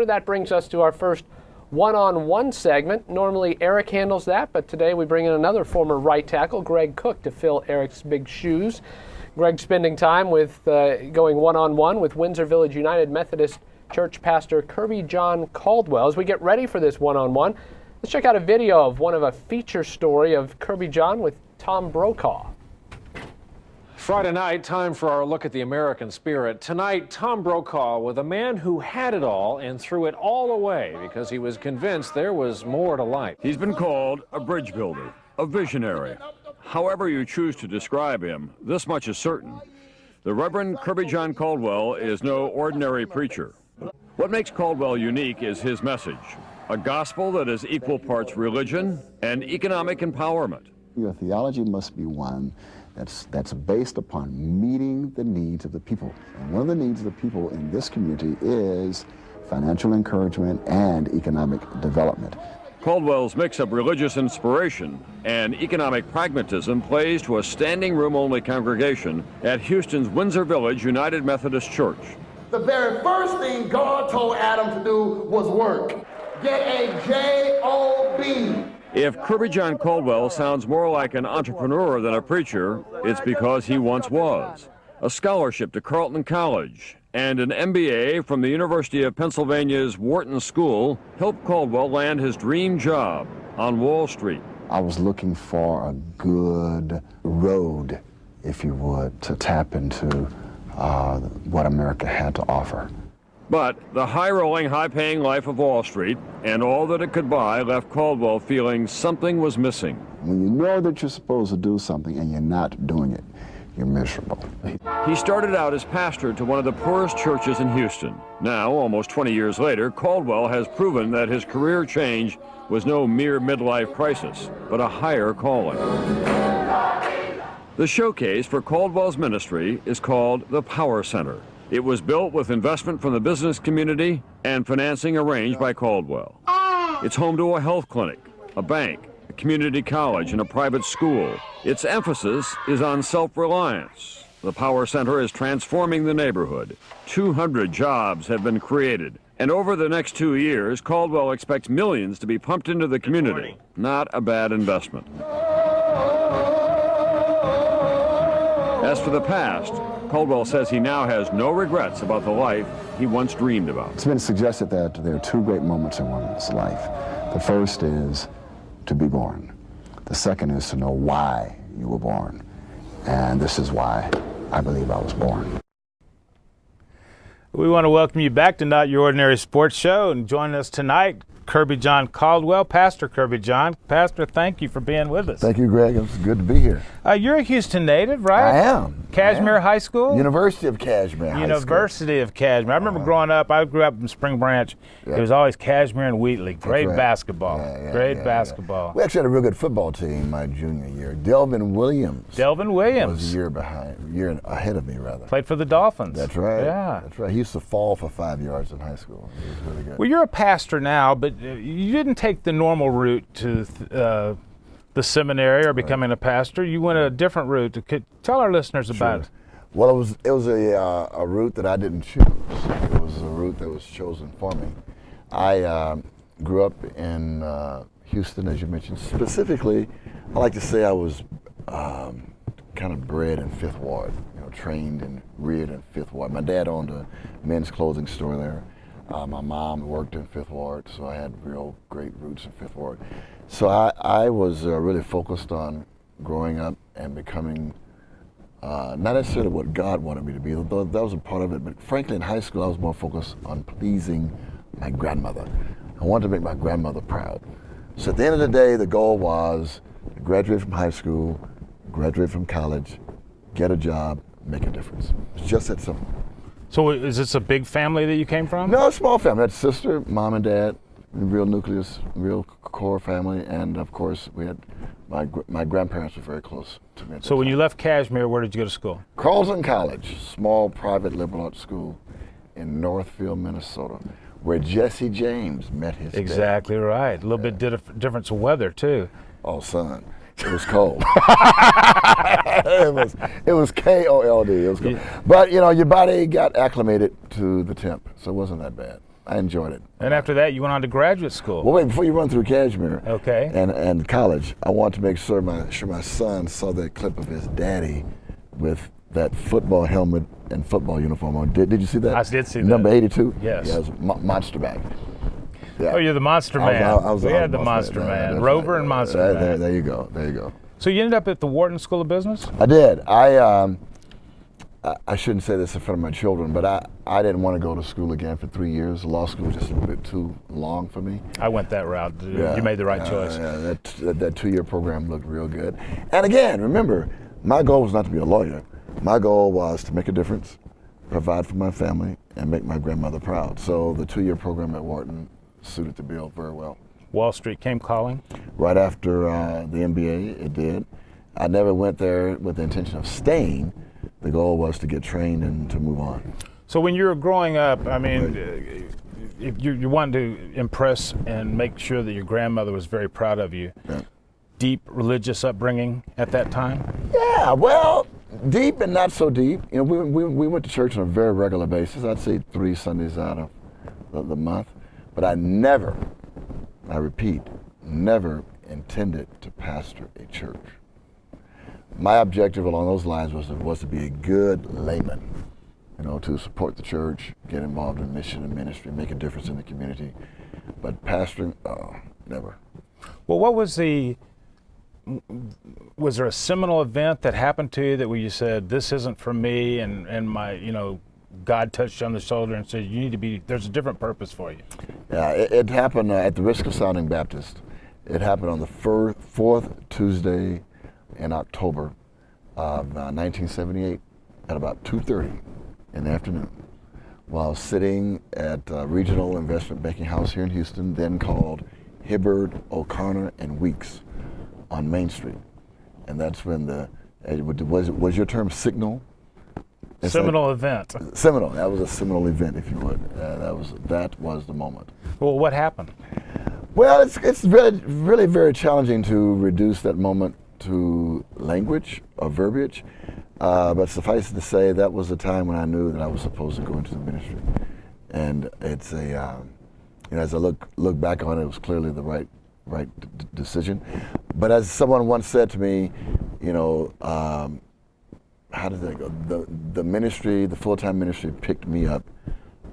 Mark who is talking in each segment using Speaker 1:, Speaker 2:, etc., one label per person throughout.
Speaker 1: That brings us to our first one-on-one segment. Normally Eric handles that, but today we bring in another former right tackle, Greg Koch, to fill Eric's big shoes. Greg's spending time with going one-on-one with Windsor Village United Methodist Church pastor Kirbyjon Caldwell. As we get ready for this one-on-one, let's check out a video of one of a feature story of Kirbyjon with Tom Brokaw.
Speaker 2: Friday night, time for our look at the American spirit. Tonight, Tom Brokaw with a man who had it all and threw it all away because he was convinced there was more to life.
Speaker 3: He's been called a bridge builder, a visionary. However you choose to describe him, this much is certain. The Reverend Kirbyjon Caldwell is no ordinary preacher. What makes Caldwell unique is his message, a gospel that is equal parts religion and economic empowerment.
Speaker 4: Your theology must be one that's based upon meeting the needs of the people. And one of the needs of the people in this community is financial encouragement and economic development.
Speaker 3: Caldwell's mix of religious inspiration and economic pragmatism plays to a standing room only congregation at Houston's Windsor Village United Methodist Church.
Speaker 5: The very first thing God told Adam to do was work. Get a J-O-B.
Speaker 3: If Kirbyjon Caldwell sounds more like an entrepreneur than a preacher, it's because he once was. A scholarship to Carleton College and an MBA from the University of Pennsylvania's Wharton School helped Caldwell land his dream job on Wall Street.
Speaker 4: I was looking for a good road, if you would, to tap into what America had to offer.
Speaker 3: But the high-rolling, high-paying life of Wall Street and all that it could buy left Caldwell feeling something was missing.
Speaker 4: When you know that you're supposed to do something and you're not doing it, you're miserable.
Speaker 3: He started out as pastor to one of the poorest churches in Houston. Now, almost 20 years later, Caldwell has proven that his career change was no mere midlife crisis, but a higher calling. The showcase for Caldwell's ministry is called the Power Center. It was built with investment from the business community and financing arranged by Caldwell. It's home to a health clinic, a bank, a community college, and a private school. Its emphasis is on self-reliance. The Power Center is transforming the neighborhood. 200 jobs have been created. And over the next 2 years, Caldwell expects millions to be pumped into the community. Not a bad investment. As for the past, Caldwell says he now has no regrets about the life he once dreamed about.
Speaker 4: It's been suggested that there are two great moments in one's life. The first is to be born. The second is to know why you were born. And this is why I believe I was born.
Speaker 6: We want to welcome you back to Not Your Ordinary Sports Show, and joining us tonight, Kirbyjon Caldwell, Pastor Kirbyjon. Pastor, thank you for being with us.
Speaker 7: Thank you, Greg. It's good to be here.
Speaker 6: You're a Houston native, right?
Speaker 7: I am.
Speaker 6: Kashmere High School?
Speaker 7: University of Kashmere
Speaker 6: University of Kashmere. I remember growing up, I grew up in Spring Branch. It was always Kashmere and Wheatley. Great basketball. Great basketball.
Speaker 7: We actually had a real good football team my junior year. Delvin Williams.
Speaker 6: Delvin Williams.
Speaker 7: Was a year ahead of me, rather.
Speaker 6: Played for the Dolphins.
Speaker 7: That's right.
Speaker 6: Yeah.
Speaker 7: That's right. He used to fall for 5 yards in high school. He was really good.
Speaker 6: Well, you're a pastor now, but you didn't take the normal route to the seminary or becoming a pastor. You went a different route. Tell our listeners about it.
Speaker 7: Well, it was a route that I didn't choose. It was a route that was chosen for me. I grew up in Houston, as you mentioned. Specifically, I like to say I was kind of bred in Fifth Ward, trained and reared in Fifth Ward. My dad owned a men's clothing store there. My mom worked in Fifth Ward, so I had real great roots in Fifth Ward. So I was really focused on growing up and becoming not necessarily what God wanted me to be, though that was a part of it, but frankly in high school I was more focused on pleasing my grandmother. I wanted to make my grandmother proud. So at the end of the day, the goal was to graduate from high school, graduate from college, get a job, make a difference. It's just that simple.
Speaker 6: So is this a big family that you came from?
Speaker 7: No, a small family. I had a sister, mom and dad, real nucleus, real core family, and of course we had my grandparents were very close to me.
Speaker 6: So when you left Kashmere, where did you go to school?
Speaker 7: Carleton College, small private liberal arts school in Northfield, Minnesota, where Jesse James met his dad.
Speaker 6: Exactly right. A little bit difference of weather too.
Speaker 7: Oh, son. It was cold. it was KOLD. It was cold. But your body got acclimated to the temp, so it wasn't that bad. I enjoyed it.
Speaker 6: And after that, you went on to graduate school.
Speaker 7: Well, wait, before you run through Kashmere
Speaker 6: and
Speaker 7: college, I want to make sure my son saw that clip of his daddy with that football helmet and football uniform on. Did you see that?
Speaker 6: I did see that.
Speaker 7: Number 82?
Speaker 6: Yes.
Speaker 7: Yeah, it was monster bag. Yeah.
Speaker 6: Oh, you're the monster man. We had the monster man. Rover
Speaker 7: right.
Speaker 6: and monster man.
Speaker 7: There you go. There you go.
Speaker 6: So you ended up at the Wharton School of Business?
Speaker 7: I did. I shouldn't say this in front of my children, but I didn't want to go to school again for 3 years. Law school was just a little bit too long for me.
Speaker 6: I went that route. You made the right choice.
Speaker 7: That 2-year program looked real good. And again, remember, my goal was not to be a lawyer. My goal was to make a difference, provide for my family, and make my grandmother proud. So the 2-year program at Wharton suited the bill very well.
Speaker 6: Wall Street came calling?
Speaker 7: Right after the MBA, it did. I never went there with the intention of staying. The goal was to get trained and to move on.
Speaker 6: So when you were growing up, I mean, if you wanted to impress and make sure that your grandmother was very proud of you.
Speaker 7: Yeah.
Speaker 6: Deep religious upbringing at that time?
Speaker 7: Yeah, well, deep and not so deep. You know, we went to church on a very regular basis. I'd say 3 Sundays out of the month. But I never, I repeat, never intended to pastor a church. My objective along those lines was to be a good layman, you know, to support the church, get involved in mission and ministry, make a difference in the community. But pastoring, never.
Speaker 6: Well, was there a seminal event that happened to you that where you said, this isn't for me, and my, you know, God touched you on the shoulder and said, you need to be, there's a different purpose for you? Yeah,
Speaker 7: it happened at the risk of sounding Baptist. It happened on the fourth Tuesday in October of 1978 at about 2:30 in the afternoon, while sitting at a regional investment banking house here in Houston, then called Hibbard, O'Connor, and Weeks on Main Street. And that's when was your term signal?
Speaker 6: Seminal event.
Speaker 7: Seminal. That was a seminal event, if you would. That was the moment.
Speaker 6: Well, what happened?
Speaker 7: Well, it's really very challenging to reduce that moment to language or verbiage, but suffice it to say, that was the time when I knew that I was supposed to go into the ministry. And it's you know, as I look back on it, it was clearly the right decision. But as someone once said to me, you know, how did that go? The ministry, the full-time ministry picked me up.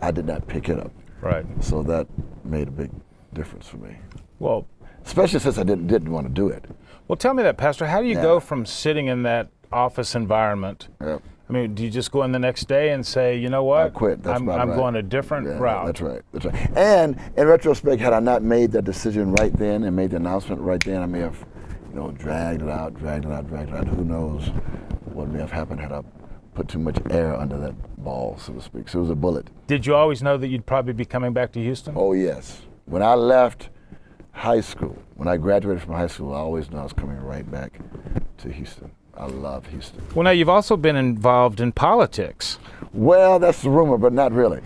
Speaker 7: I did not pick it up.
Speaker 6: Right.
Speaker 7: So that made a big difference for me.
Speaker 6: Well,
Speaker 7: especially since I didn't want to do it.
Speaker 6: Well, tell me that, Pastor. How do you go from sitting in that office environment?
Speaker 7: Yeah.
Speaker 6: I mean, do you just go in the next day and say, you know what?
Speaker 7: I quit. That's
Speaker 6: I'm
Speaker 7: right.
Speaker 6: going a different route.
Speaker 7: That's right. That's right. And in retrospect, had I not made that decision right then and made the announcement right then, I may have, you know, dragged it out. Who knows what may have happened had I put too much air under that ball, so to speak. So it was a bullet.
Speaker 6: Did you always know that you'd probably be coming back to Houston?
Speaker 7: Oh, yes. When I left high school, when I graduated from high school, I always knew I was coming right back to Houston. I love Houston.
Speaker 6: Well, now you've also been involved in politics.
Speaker 7: Well, that's the rumor, but not really.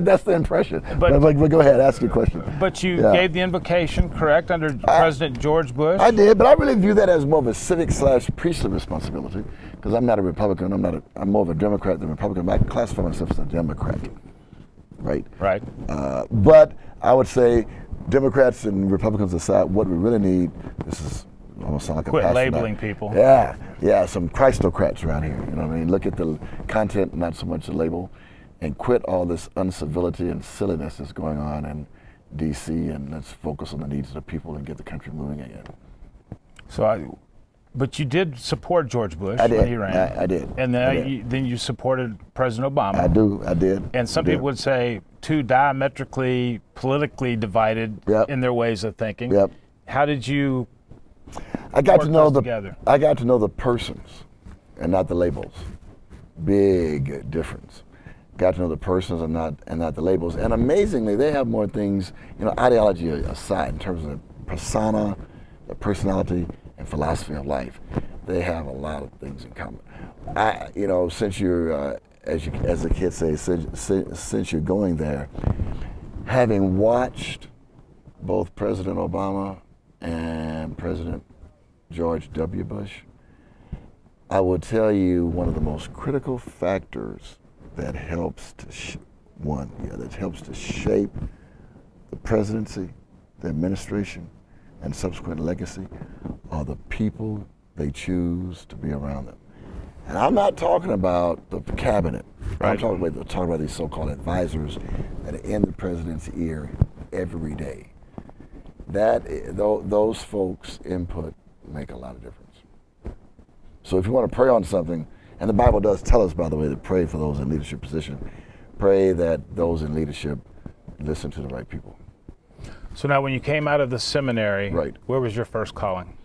Speaker 7: That's the impression. But go ahead, ask your question.
Speaker 6: But you gave the invocation, correct, under President George Bush?
Speaker 7: I did, but I really view that as more of a civic/priestly responsibility, because I'm not a Republican. I'm more of a Democrat than a Republican. I classify myself as a Democrat, right?
Speaker 6: Right.
Speaker 7: But I would say, Democrats and Republicans aside, what we really need, this is almost sound like a
Speaker 6: quit labeling people.
Speaker 7: Yeah, some Christocrats around here. You know what I mean? Look at the content, not so much the label, and quit all this uncivility and silliness that's going on in D.C. and let's focus on the needs of the people and get the country moving again.
Speaker 6: But you did support George Bush
Speaker 7: when
Speaker 6: he ran.
Speaker 7: I did.
Speaker 6: And then you supported President Obama.
Speaker 7: I did.
Speaker 6: And some people would say two diametrically, politically divided in their ways of thinking.
Speaker 7: Yep.
Speaker 6: How did you
Speaker 7: I got to know the persons and not the labels. Big difference. Got to know the persons and not the labels. And amazingly, they have more things, you know, ideology aside, in terms of the persona, the personality, and philosophy of life. They have a lot of things in common. You know, since you're, as the kids say, since you're going there, having watched both President Obama and President George W. Bush, I will tell you one of the most critical factors that helps to one, that helps to shape the presidency, the administration, and subsequent legacy are the people they choose to be around them. And I'm not talking about the cabinet.
Speaker 6: Right.
Speaker 7: I'm talking about these so-called advisors that are in the president's ear every day. Those folks' input make a lot of difference. So if you want to pray on something, and the Bible does tell us, by the way, to pray for those in leadership position, pray that those in leadership listen to the right people.
Speaker 6: So now when you came out of the seminary,
Speaker 7: right,
Speaker 6: where was your first calling?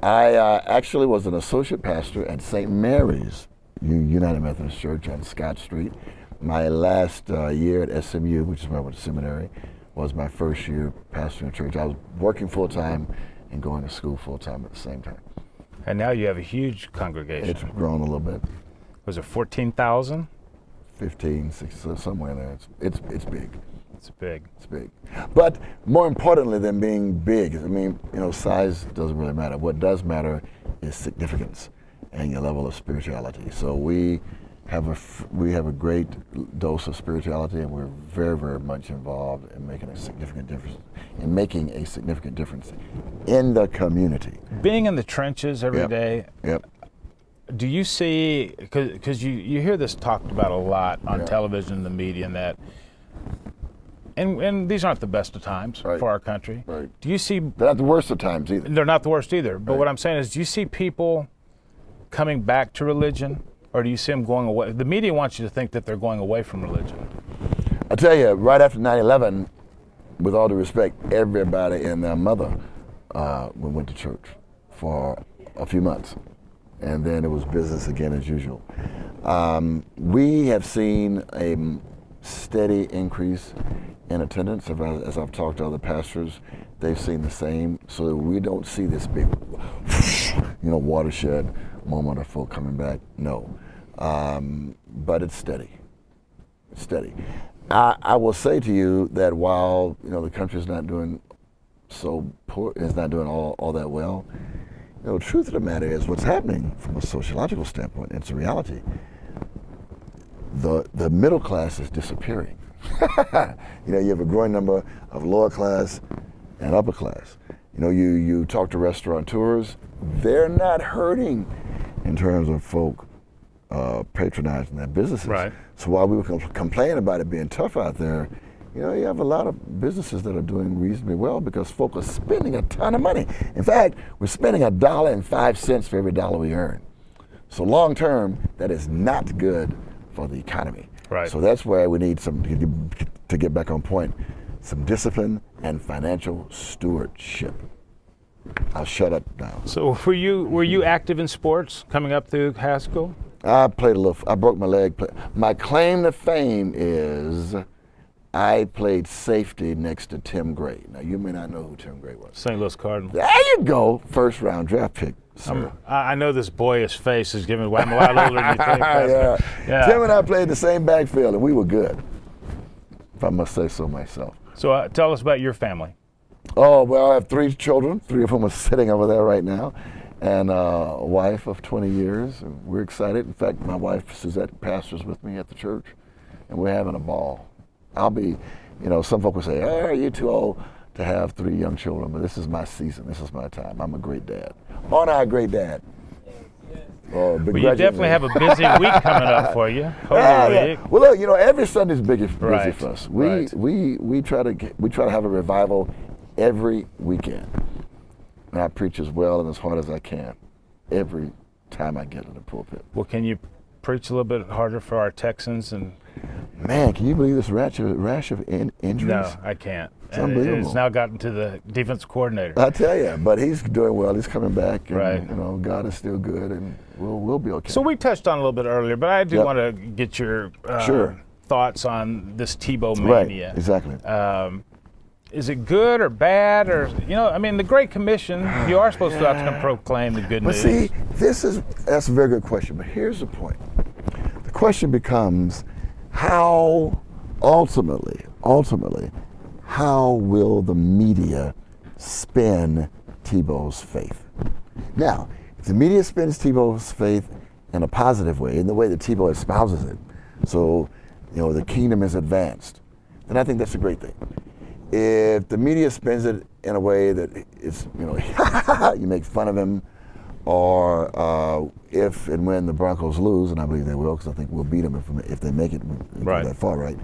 Speaker 7: I actually was an associate pastor at St. Mary's United Methodist Church on Scott Street. My last year at SMU, which is where I went to seminary, was my first year pastoring a church. I was working full-time and going to school full-time at the same time.
Speaker 6: And now you have a huge congregation.
Speaker 7: It's grown a little bit.
Speaker 6: Was it 14,000?
Speaker 7: 15, 16, somewhere in there. It's big.
Speaker 6: It's big.
Speaker 7: It's big. But more importantly than being big, I mean, size doesn't really matter. What does matter is significance and your level of spirituality. So we have a great dose of spirituality, and we're very, very much involved in making a significant difference in the community.
Speaker 6: Being in the trenches every day.
Speaker 7: Yep.
Speaker 6: Do you see, because you hear this talked about a lot on television and the media, and that, and these aren't the best of times for our country.
Speaker 7: Right.
Speaker 6: Do you see?
Speaker 7: They're not the worst of times either.
Speaker 6: They're not the worst either. But what I'm saying is, do you see people coming back to religion, or do you see them going away? The media wants you to think that they're going away from religion.
Speaker 7: I tell you, right after 9/11, with all due respect, everybody and their mother we went to church for a few months. And then it was business again as usual. We have seen a steady increase in attendance. As I've talked to other pastors, they've seen the same. So that we don't see this big, watershed moment of folk coming back. No, but it's steady. It's steady. I will say to you that while the country's not doing so poor, it's not doing all that well. The truth of the matter is, what's happening from a sociological standpoint, it's a reality. The middle class is disappearing. You have a growing number of lower class and upper class. You talk to restaurateurs, they're not hurting in terms of folk patronizing their businesses.
Speaker 6: Right.
Speaker 7: So while we were complaining about it being tough out there, you have a lot of businesses that are doing reasonably well because folk are spending a ton of money. In fact, we're spending $1.05 for every dollar we earn. So long term, that is not good for the economy.
Speaker 6: Right.
Speaker 7: So that's where we need to get back on point, some discipline and financial stewardship. I'll shut up now.
Speaker 6: So were you active in sports coming up through high school?
Speaker 7: I played a little. I broke my leg. My claim to fame is I played safety next to Tim Gray. Now, you may not know who Tim Gray was.
Speaker 6: St. Louis Cardinal.
Speaker 7: There you go. First round draft pick, sir.
Speaker 6: I know this boyish face is giving. I'm a lot older than you think.
Speaker 7: Yeah. Tim and I played the same backfield, and we were good, if I must say so myself.
Speaker 6: So tell us about your family.
Speaker 7: Oh, well, I have 3 children. 3 of them are sitting over there right now, and a wife of 20 years. And we're excited. In fact, my wife, Suzette, pastors with me at the church, and we're having a ball. I'll be, some folk will say, "Oh, you're too old to have 3 young children," but this is my season. This is my time. I'm a great dad. Aren't I a great dad?
Speaker 6: Well, you definitely have a busy week coming up for you.
Speaker 7: Yeah. Well, look, every Sunday's busy for us. We try to have a revival every weekend, and I preach as well and as hard as I can every time I get in the pulpit.
Speaker 6: Well, can you preach a little bit harder for our Texans? And
Speaker 7: man, can you believe this rash of injuries?
Speaker 6: No, I can't.
Speaker 7: It's unbelievable.
Speaker 6: It's now gotten to the defensive coordinator.
Speaker 7: I tell you, but he's doing well. He's coming back. And,
Speaker 6: right.
Speaker 7: God is still good, and we'll be okay.
Speaker 6: So we touched on it a little bit earlier, but I do want to get your thoughts on this Tebow mania.
Speaker 7: Right, exactly.
Speaker 6: Is it good or bad, or the Great Commission? You are supposed to have to proclaim the good news.
Speaker 7: But see, that's a very good question. But here's the point: the question becomes, how ultimately, how will the media spin Tebow's faith? Now, if the media spins Tebow's faith in a positive way, in the way that Tebow espouses it, so the kingdom is advanced, then I think that's a great thing. If the media spins it in a way that it's, you make fun of him, or if and when the Broncos lose, and I believe they will, because I think we'll beat them if they make it
Speaker 6: right.
Speaker 7: that far, right?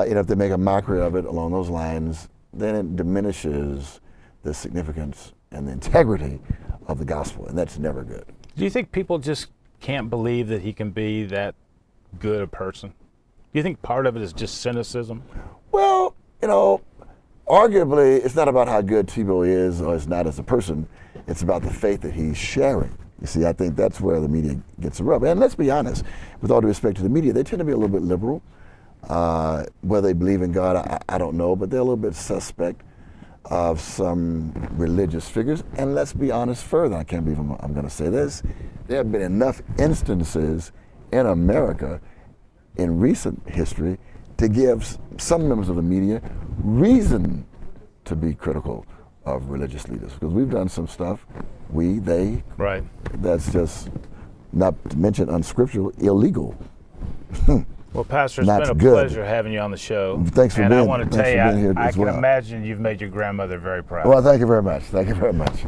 Speaker 7: If they make a mockery of it along those lines, then it diminishes the significance and the integrity of the gospel, and that's never good.
Speaker 6: Do you think people just can't believe that he can be that good a person? Do you think part of it is just cynicism?
Speaker 7: Well, arguably, it's not about how good Tebow is or is not as a person. It's about the faith that he's sharing. You see, I think that's where the media gets a rub. And let's be honest, with all due respect to the media, they tend to be a little bit liberal. Whether they believe in God, I don't know, but they're a little bit suspect of some religious figures. And let's be honest further, I can't believe I'm going to say this, there have been enough instances in America in recent history to give some members of the media reason to be critical of religious leaders, because we've done some stuff, they,
Speaker 6: right,
Speaker 7: that's just, not to mention unscriptural, illegal.
Speaker 6: Well, Pastor, it's been a pleasure having you on the show.
Speaker 7: Thanks for being here.
Speaker 6: And I want to tell you, I can imagine you've made your grandmother very proud.
Speaker 7: Well, thank you very much. Thank you very much.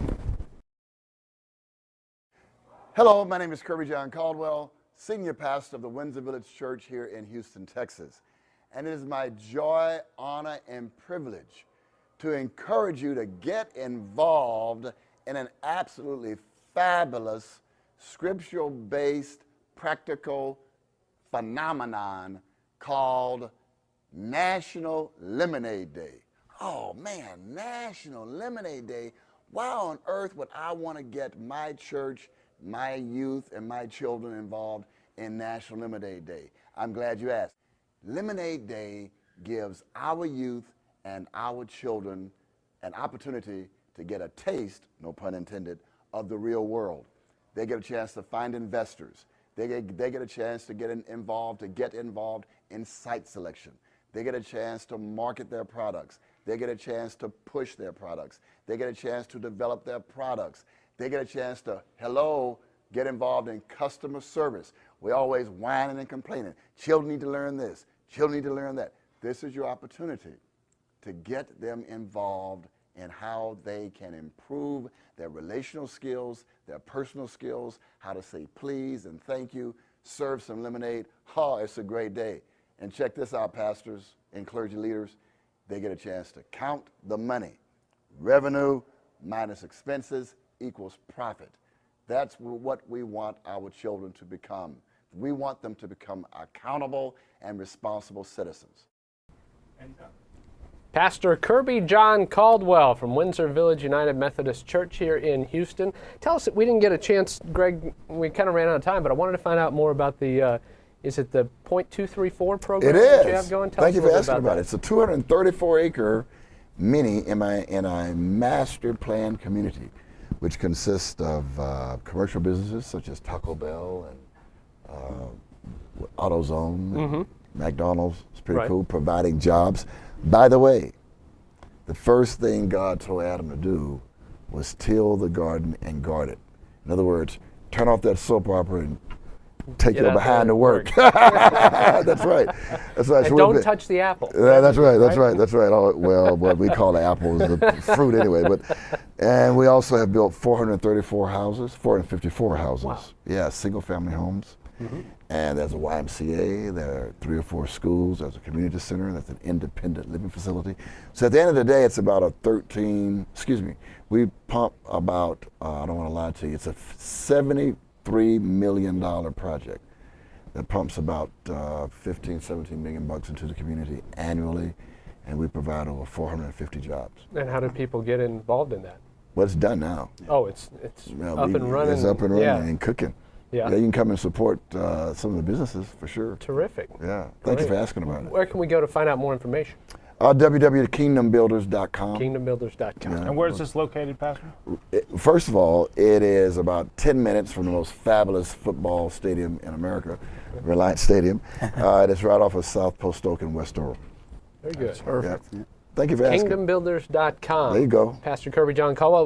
Speaker 7: Hello, my name is Kirbyjon Caldwell, Senior Pastor of the Windsor Village Church here in Houston, Texas. And it is my joy, honor, and privilege to encourage you to get involved in an absolutely fabulous, scriptural-based, practical phenomenon called National Lemonade Day. Oh man, National Lemonade Day. Why on earth would I want to get my church, my youth, and my children involved in National Lemonade Day? I'm glad you asked. Lemonade Day gives our youth and our children an opportunity to get a taste, no pun intended, of the real world. They get a chance to find investors. They get a chance to get involved in site selection. They get a chance to market their products. They get a chance to push their products. They get a chance to develop their products. They get a chance to, get involved in customer service. We're always whining and complaining. Children need to learn this. Children need to learn that. This is your opportunity to get them involved in how they can improve their relational skills, their personal skills, how to say please and thank you, serve some lemonade. Oh, it's a great day. And check this out, pastors and clergy leaders. They get a chance to count the money. Revenue minus expenses equals profit. That's what we want our children to become. We want them to become accountable and responsible citizens.
Speaker 1: Pastor Kirbyjon Caldwell from Windsor Village United Methodist Church here in Houston. Tell us, we didn't get a chance, Greg, we kind of ran out of time, but I wanted to find out more about the, is it the .234 program that you have going?
Speaker 7: Thank you for asking about it. It's a 234-acre mini in a master plan community, which consists of commercial businesses such as Taco Bell and AutoZone, McDonald's. It's pretty cool, providing jobs. By the way, the first thing God told Adam to do was till the garden and guard it. In other words, turn off that soap opera and take your behind to work. That's right. That's right.
Speaker 1: And
Speaker 7: so
Speaker 1: don't touch the apple.
Speaker 7: That's right. That's right. That's right. Oh, well, what we call the apple is the fruit anyway. And we also have built 434 houses, 454 houses. Wow. Yeah, single-family homes. And there's a YMCA, there are 3 or 4 schools, there's a community center, there's an independent living facility. So at the end of the day, it's about we pump about, I don't want to lie to you, it's a $73 million project that pumps about 15, 17 million bucks into the community annually, and we provide over 450 jobs.
Speaker 1: And how do people get involved in that?
Speaker 7: Well, it's done now.
Speaker 1: Oh, it's up and running.
Speaker 7: It's up and running and cooking. Yeah, you can come and support some of the businesses for sure.
Speaker 1: Terrific.
Speaker 7: Yeah, thank you for asking about it.
Speaker 1: Where can we go to find out more information?
Speaker 7: www.kingdombuilders.com.
Speaker 1: Kingdombuilders.com.
Speaker 6: Yeah. And where is this located, Pastor?
Speaker 7: First of all, it is about 10 minutes from the most fabulous football stadium in America, Reliance Stadium. It's right off of South Post Oak in West Oral.
Speaker 1: Very good.
Speaker 7: Perfect. Yeah. Thank you for asking.
Speaker 1: Kingdombuilders.com.
Speaker 7: There you go.
Speaker 1: Pastor Kirbyjon Caldwell.